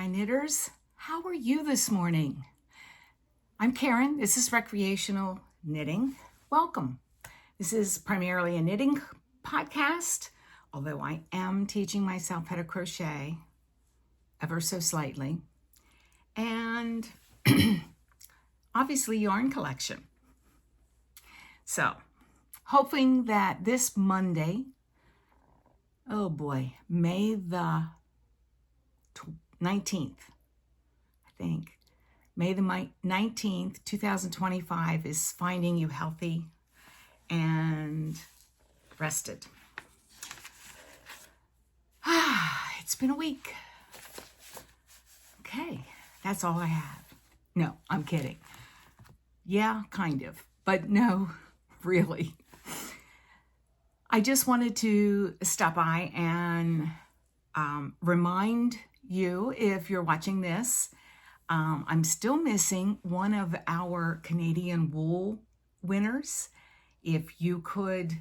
knitters. How are you this morning? I'm Karen. This is Recreational Knitting. Welcome. This is primarily a knitting podcast, although I am teaching myself how to crochet ever so slightly. And obviously yarn collection. So, hoping that this Monday, oh boy, May the 19th, I think. May the 19th, 2025 is finding you healthy and rested. It's been a week. Okay, that's all I have. No, I'm kidding. Yeah, kind of, but no, really. I just wanted to stop by and remind you, if you're watching this, I'm still missing one of our Canadian wool winners. If you could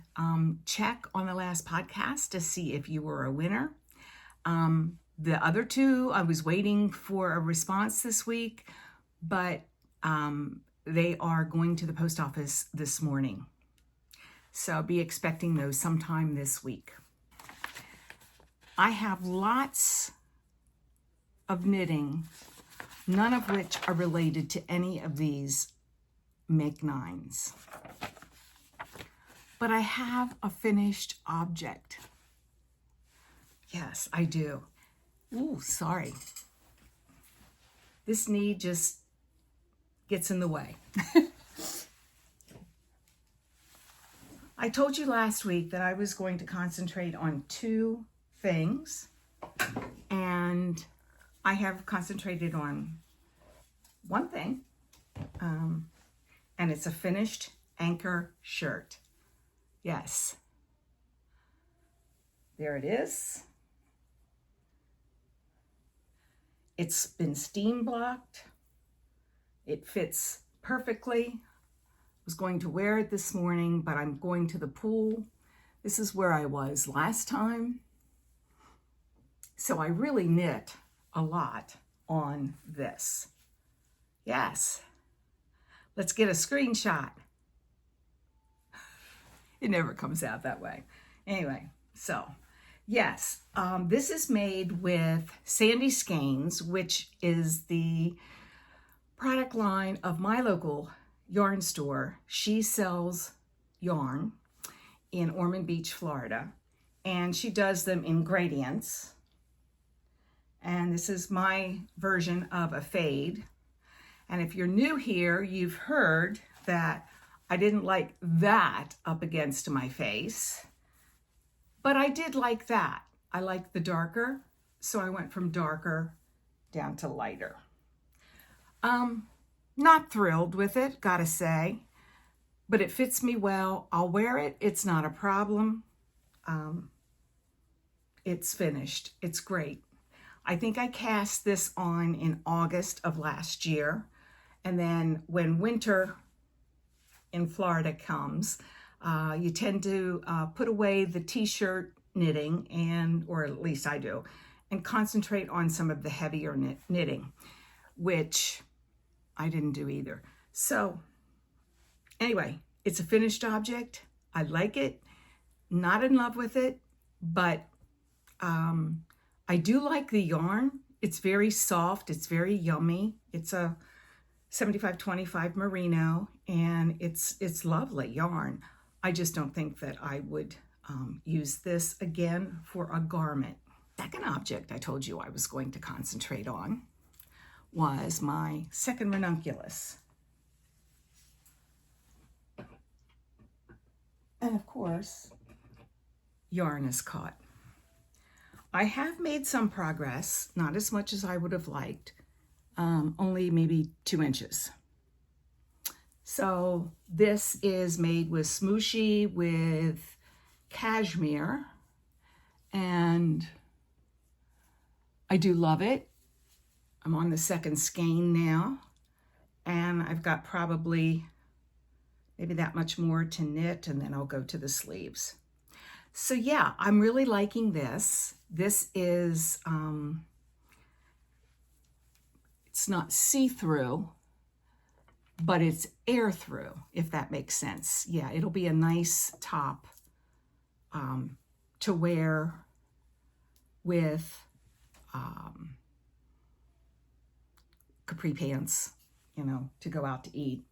check on the last podcast to see if you were a winner. The other two, I was waiting for a response this week, but they are going to the post office this morning. So I'll be expecting those sometime this week. I have lots of knitting, none of which are related to any of these make nines. But I have a finished object. Yes, I do. Ooh, sorry. This knee just gets in the way. I told you last week that I was going to concentrate on two things, and I have concentrated on one thing, and it's a finished Anker shirt. Yes. There it is. It's been steam blocked. It fits perfectly. I was going to wear it this morning, but I'm going to the pool. This is where I was last time. So I really knit a lot on this. Yes. Let's get a screenshot. It never comes out that way. Anyway, so yes, this is made with Sandy Skeins, which is the product line of my local yarn store. She sells yarn in Ormond Beach, Florida, and she does them in gradients. And this is my version of a fade. And if you're new here, you've heard that I didn't like that up against my face, but I did like that. I liked the darker, so I went from darker down to lighter. Not thrilled with it, gotta say, but it fits me well. I'll wear it, it's not a problem. It's finished, it's great. I think I cast this on in August of last year, and then when winter in Florida comes, you tend to put away the t-shirt knitting, or at least I do, and concentrate on some of the heavier knitting, which I didn't do either. So anyway, it's a finished object. I like it, not in love with it, but I do like the yarn. It's very soft, it's very yummy. It's a 75-25 merino, and it's lovely yarn. I just don't think that I would use this again for a garment. Second object I told you I was going to concentrate on was my second ranunculus. And of course, yarn is caught. I have made some progress, not as much as I would have liked, only maybe 2 inches. So this is made with Smoochy with Cashmere, and I do love it. I'm on the second skein now, and I've got probably maybe that much more to knit, and then I'll go to the sleeves. So yeah, I'm really liking this. This is It's not see-through, but it's air-through, if that makes sense. Yeah, it'll be a nice top to wear with capri pants, you know, to go out to eat.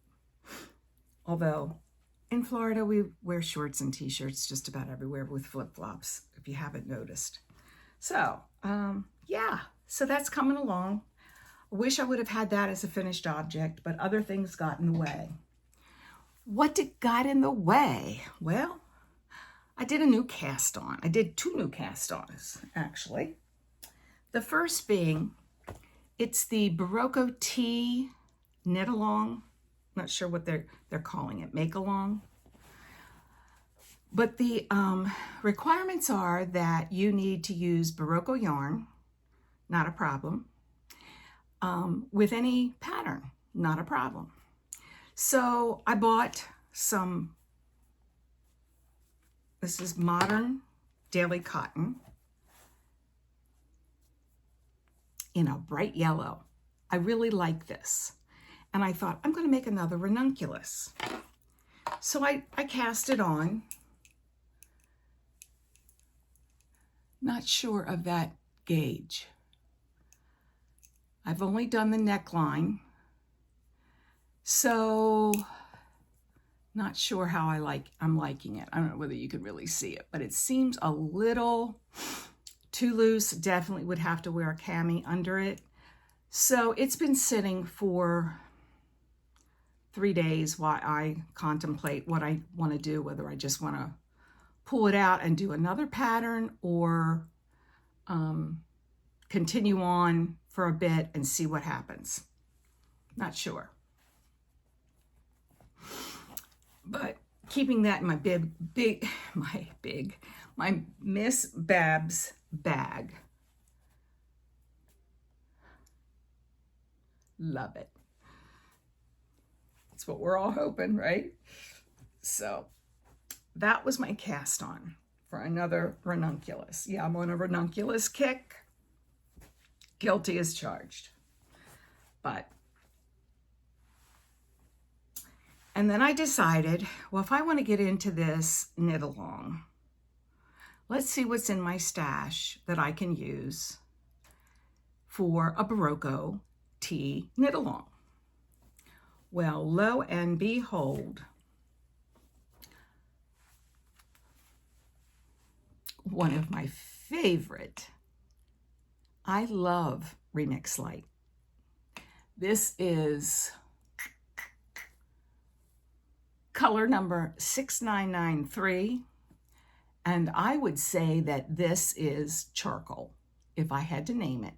Although in Florida, we wear shorts and t-shirts just about everywhere with flip-flops, if you haven't noticed. So, yeah, so that's coming along. I wish I would have had that as a finished object, but other things got in the way. What got in the way? Well, I did a new cast on. I did 2 new cast ons, actually. The first being, it's the Clover Tea knit along. Not sure what they're calling it, make along. But the requirements are that you need to use Barocco yarn, not a problem. With any pattern, not a problem. So I bought some, this is modern daily cotton in a bright yellow. I really like this. And I thought, I'm going to make another ranunculus. So I cast it on. Not sure of that gauge. I've only done the neckline. So not sure how I'm liking it. I don't know whether you could really see it, but it seems a little too loose. Definitely would have to wear a cami under it. So it's been sitting for 3 days while I contemplate what I want to do, whether I just want to pull it out and do another pattern or continue on for a bit and see what happens. Not sure. But keeping that in my Miss Babs bag. Love it. That's what we're all hoping, right? So that was my cast on for another ranunculus. Yeah, I'm on a ranunculus kick. Guilty as charged. But, and then I decided, well, if I want to get into this knit along, let's see what's in my stash that I can use for a Barocco Tea knit along. Well, lo and behold, one of my favorite. I love Remix Light. This is color number 6993, and I would say that this is charcoal, if I had to name it.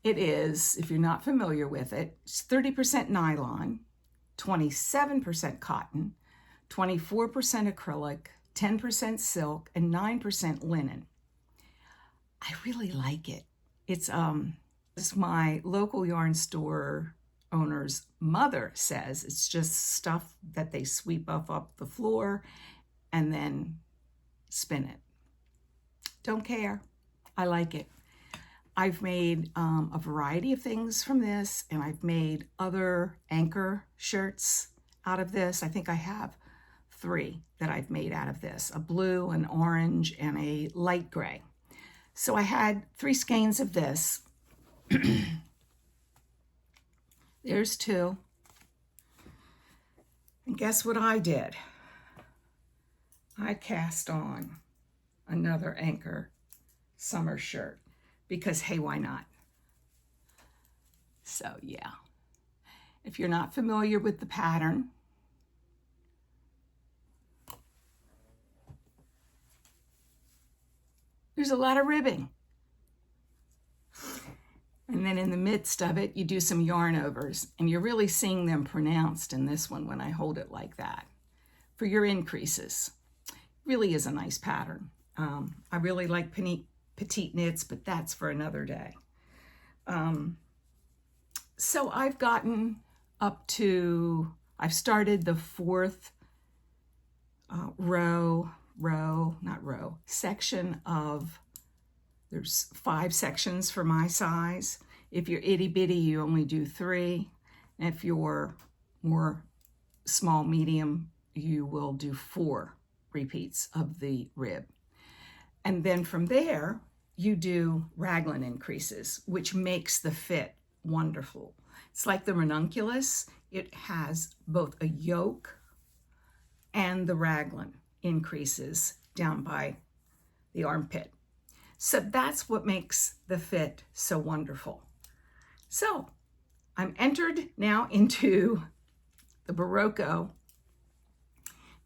It is, if you're not familiar with it, it's 30% nylon, 27% cotton, 24% acrylic, 10% silk, and 9% linen. I really like it. It's my local yarn store owner's mother says it's just stuff that they sweep up the floor and then spin it. Don't care. I like it. I've made a variety of things from this, and I've made other Anker shirts out of this. I think I have 3 that I've made out of this, a blue, an orange, and a light gray. So I had 3 skeins of this. There's 2. And guess what I did? I cast on another Anker Summer Shirt because, hey, why not? So, yeah. If you're not familiar with the pattern, there's a lot of ribbing. And then in the midst of it, you do some yarn overs, and you're really seeing them pronounced in this one when I hold it like that. For your increases, really is a nice pattern. I really like petite knits, but that's for another day. So I've gotten up to, I've started the 4th section of, there's 5 sections for my size, If you're itty bitty, you only do 3. And if you're more small, medium, you will do 4 repeats of the rib. And then from there, you do raglan increases, which makes the fit wonderful. It's like the Ranunculus. It has both a yoke and the raglan increases down by the armpit. So that's what makes the fit so wonderful. So I'm entered now into the Barocco,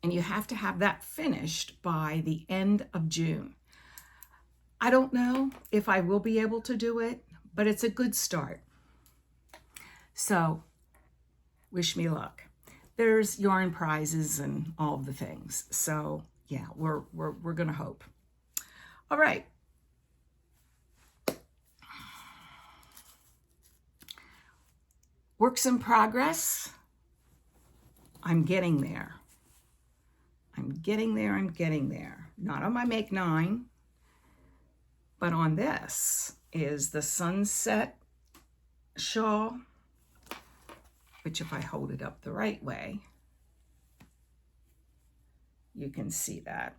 and you have to have that finished by the end of June. I don't know if I will be able to do it, but it's a good start. So wish me luck. There's yarn prizes and all of the things. So yeah, we're gonna hope. All right. Works in progress. I'm getting there. I'm getting there. Not on my Make 9, but on this is the Sunset Shawl, which if I hold it up the right way, you can see that.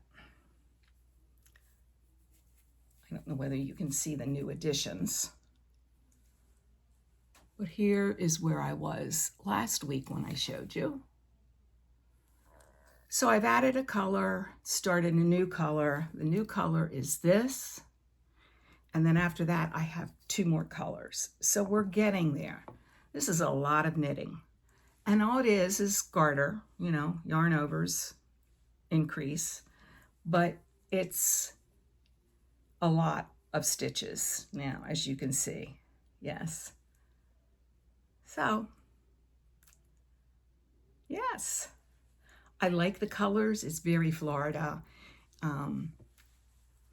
I don't know whether you can see the new additions, but here is where I was last week when I showed you. So I've added a color, started a new color. The new color is this. And then after that, I have 2 more colors. So we're getting there. This is a lot of knitting. And all it is garter, you know, yarn overs, increase. But it's a lot of stitches now, as you can see. Yes. So, yes. I like the colors. It's very Florida.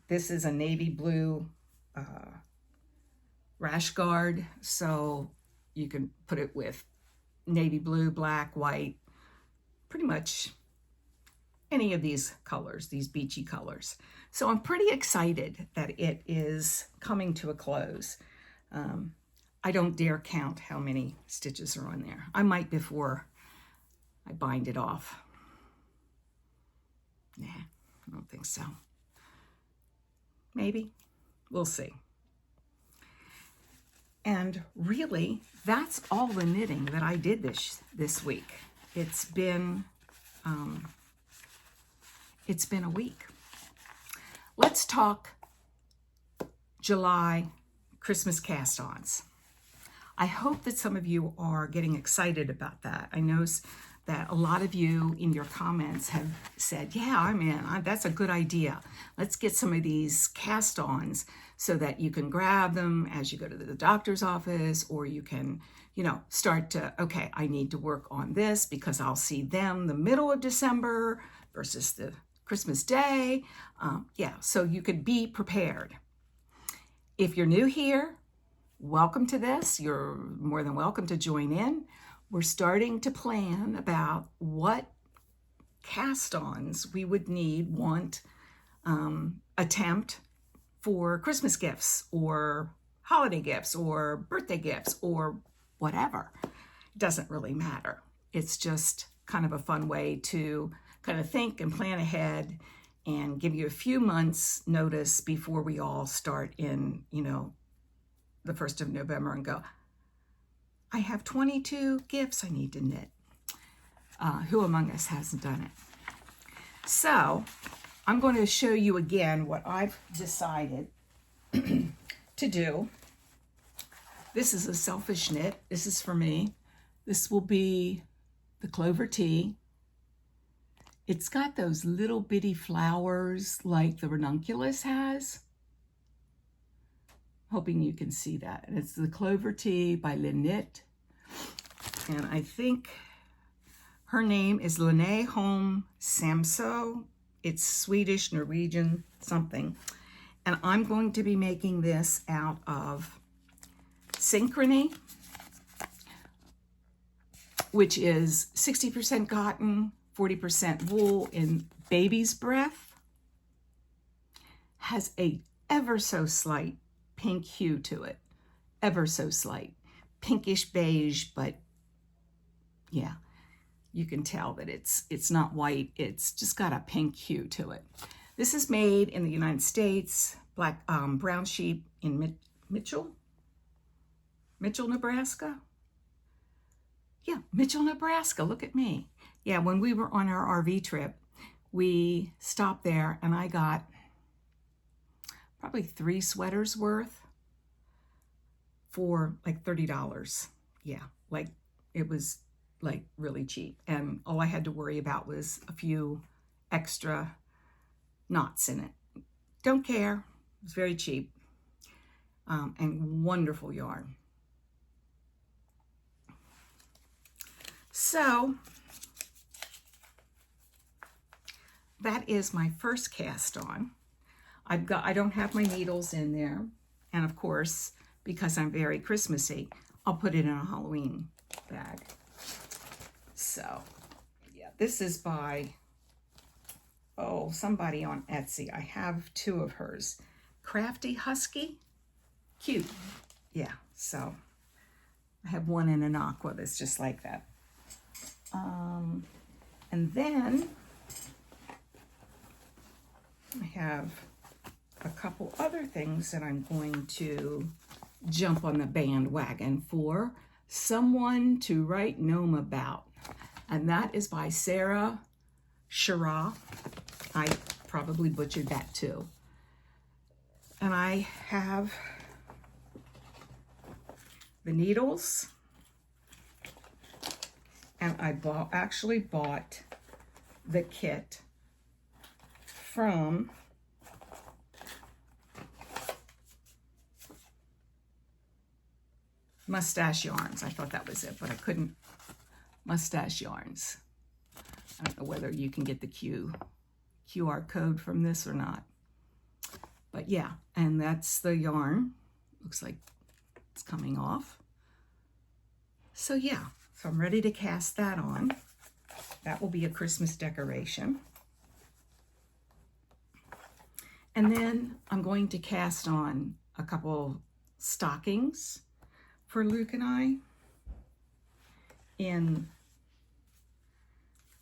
This is a navy blue rash guard, so you can put it with navy blue, black, white, pretty much any of these colors, these beachy colors. So I'm pretty excited that it is coming to a close. I don't dare count how many stitches are on there. I might before I bind it off. Nah, I don't think so. Maybe. We'll see. And really, that's all the knitting that I did this week. It's been a week. Let's talk July Christmas cast-ons. I hope that some of you are getting excited about that. I know that a lot of you in your comments have said, yeah, I'm in. That's a good idea. Let's get some of these cast-ons so that you can grab them as you go to the doctor's office, or you can, you know, start to, okay, I need to work on this because I'll see them the middle of December versus the Christmas Day. Yeah, so you could be prepared. If you're new here, welcome to this. You're more than welcome to join in. We're starting to plan about what cast-ons we would attempt for Christmas gifts or holiday gifts or birthday gifts or whatever. It doesn't really matter. It's just kind of a fun way to kind of think and plan ahead and give you a few months notice before we all start in, you know, the 1st of November and go, I have 22 gifts I need to knit. Who among us hasn't done it? So I'm going to show you again what I've decided to do. This is a selfish knit. This is for me. This will be the Clover Tea. It's got those little bitty flowers like the Ranunculus has. Hoping you can see that. And it's the Clover Tea by Lynette. And I think her name is Lene Holm Samso. It's Swedish, Norwegian, something. And I'm going to be making this out of Synchrony, which is 60% cotton, 40% wool in baby's breath. Has a ever so slight pink hue to it. ever so slight. Pinkish beige, but yeah, you can tell that it's not white. It's just got a pink hue to it. This is made in the United States, brown sheep in Mitchell, Nebraska. Yeah, Mitchell, Nebraska, look at me. Yeah, when we were on our RV trip, we stopped there and I got probably 3 sweaters worth for like $30. Yeah, like it was like really cheap. And all I had to worry about was a few extra knots in it. Don't care, it was very cheap. And wonderful yarn. So that is my first cast on. I don't have my needles in there. And of course, because I'm very Christmassy, I'll put it in a Halloween bag. So yeah, this is by, oh, somebody on Etsy. I have 2 of hers. Crafty Husky, cute. Yeah, so I have one in an aqua that's just like that. And then I have a couple other things that I'm going to jump on the bandwagon for. Someone to write gnome about. And that is by Sarah Shara. I probably butchered that too. And I have the needles. And I actually bought the kit from Mustache Yarns. I thought that was it, but I couldn't. Mustache Yarns. I don't know whether you can get the QR code from this or not. But yeah, and that's the yarn. Looks like it's coming off. So yeah, so I'm ready to cast that on. That will be a Christmas decoration. And then I'm going to cast on a couple stockings for Luke and I.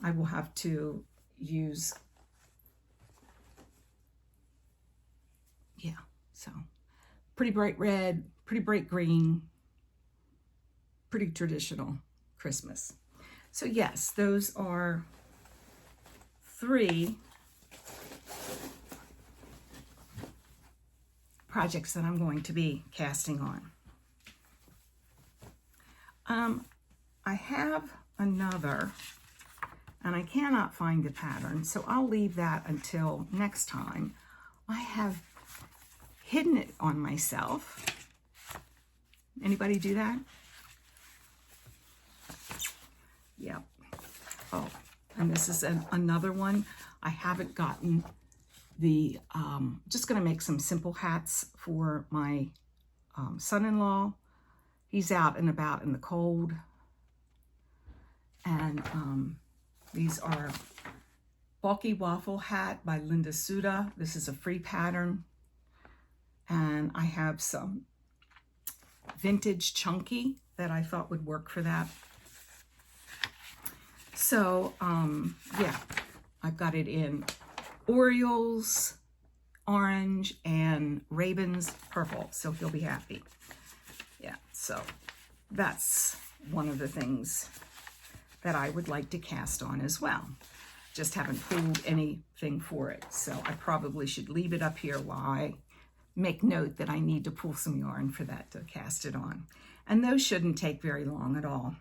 I will have to use, yeah, so pretty bright red, pretty bright green, pretty traditional Christmas. So yes, those are 3 projects that I'm going to be casting on. I have another, and I cannot find the pattern, so I'll leave that until next time. I have hidden it on myself. Anybody do that? Yep. Oh, and this is another one. I haven't gotten the, just gonna make some simple hats for my son-in-law. He's out and about in the cold. And these are Bulky Waffle Hat by Linda Suda. This is a free pattern. And I have some vintage chunky that I thought would work for that. So, yeah, I've got it in Orioles, orange, and Ravens purple, so he'll be happy. Yeah, so that's one of the things that I would like to cast on as well. Just haven't pulled anything for it, so I probably should leave it up here while I make note that I need to pull some yarn for that to cast it on. And those shouldn't take very long at all.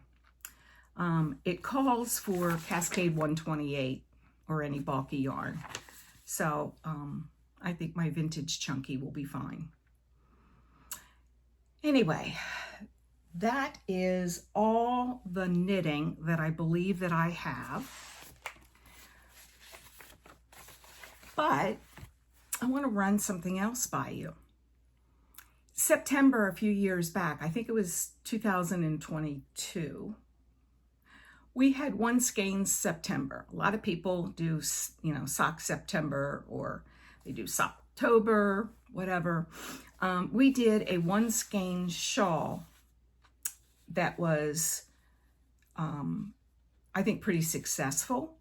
It calls for Cascade 128 or any bulky yarn. So I think my vintage chunky will be fine. Anyway, that is all the knitting that I believe that I have. But I want to run something else by you. September, a few years back, I think it was 2022, we had one Skeins September. A lot of people do, you know, Sock September, or they do Sock October, whatever, we did a one skein shawl that was, I think, pretty successful.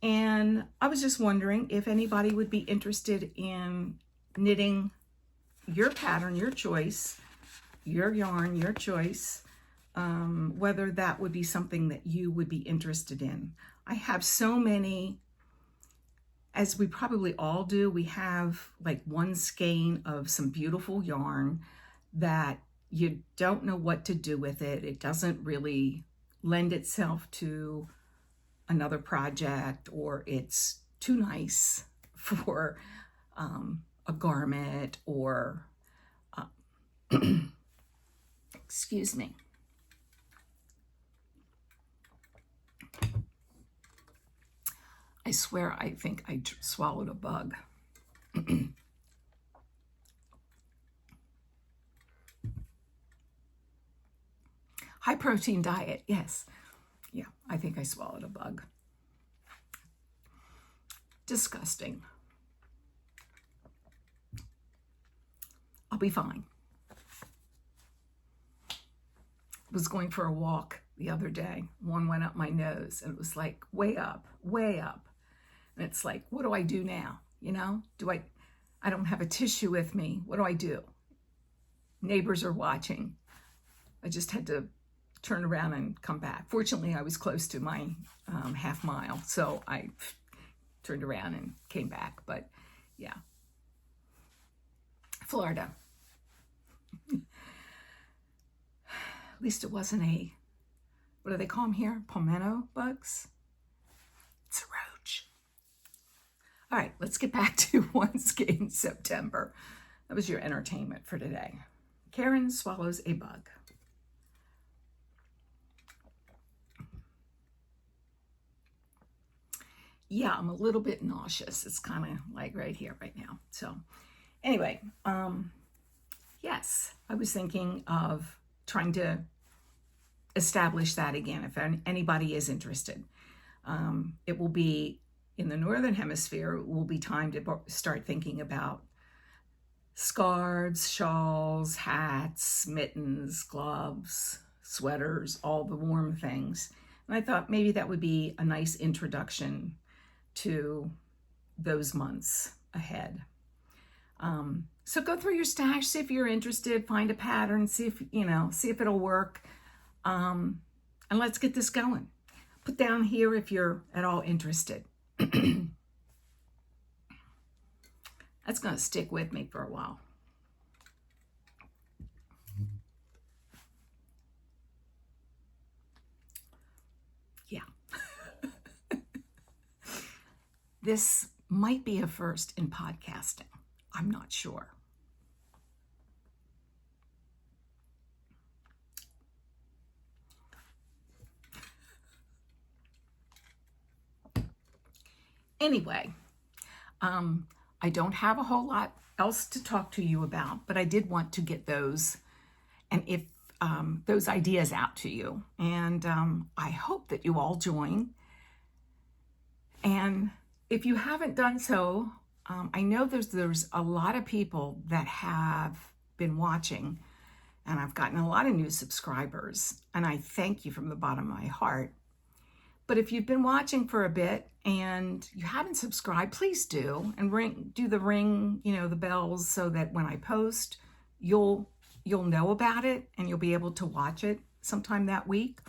And I was just wondering if anybody would be interested in knitting your pattern, your choice, your yarn, your choice, whether that would be something that you would be interested in. I have so many, as we probably all do, we have like one skein of some beautiful yarn that you don't know what to do with it. It doesn't really lend itself to another project, or it's too nice for a garment, or excuse me. I swear I think I swallowed a bug. High protein diet, yes. Yeah, I think I swallowed a bug. Disgusting. I'll be fine. I was going for a walk the other day. One went up my nose, and it was like way up, way up. And it's like, what do I do now? You know, I don't have a tissue with me. What do I do? Neighbors are watching. I just had to turn around and come back. Fortunately, I was close to my half mile, so I turned around and came back. But yeah, Florida. At least it wasn't a, what do they call them here? Palmetto bugs? It's a roach. All right, let's get back to one skein September. That was your entertainment for today. Karen swallows a bug. Yeah, I'm a little bit nauseous. It's kind of like right here, right now. So anyway, yes, I was thinking of trying to establish that again, if anybody is interested. It will be in the Northern Hemisphere, it will be time to start thinking about scarves, shawls, hats, mittens, gloves, sweaters, all the warm things. And I thought maybe that would be a nice introduction to those months ahead. So go through your stash, see if you're interested, find a pattern, see if it'll work. And let's get this going. Put down here if you're at all interested. That's going to stick with me for a while. Yeah. This might be a first in podcasting. I'm not sure. Anyway, I don't have a whole lot else to talk to you about, but I did want to get those those ideas out to you. And I hope that you all join. And if you haven't done so, I know there's a lot of people that have been watching, and I've gotten a lot of new subscribers, and I thank you from the bottom of my heart. But if you've been watching for a bit and you haven't subscribed, please do, and do the ring, the bells, so that when I post, you'll know about it and you'll be able to watch it sometime that week.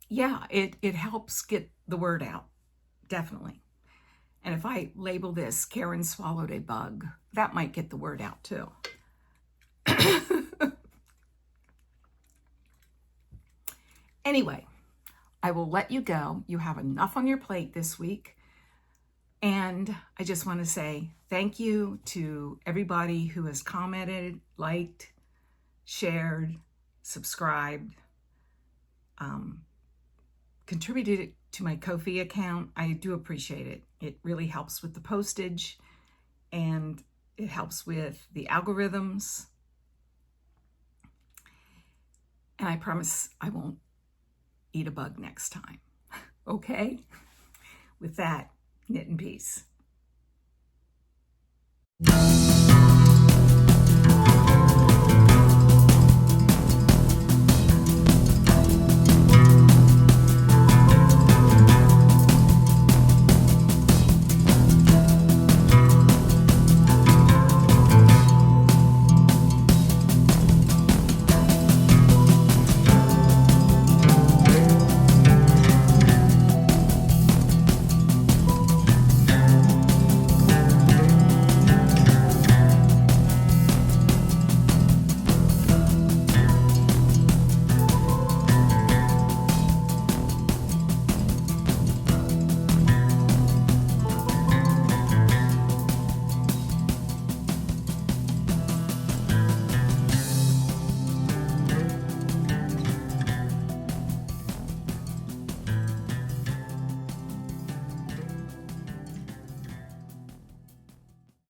Yeah, it helps get the word out, definitely. And if I label this Karen swallowed a bug, that might get the word out too. Anyway, I will let you go. You have enough on your plate this week. And I just want to say thank you to everybody who has commented, liked, shared, subscribed, contributed to my Ko-fi account. I do appreciate it. It really helps with the postage, and it helps with the algorithms. And I promise I won't eat a bug next time. Okay? With that, knit in peace. you.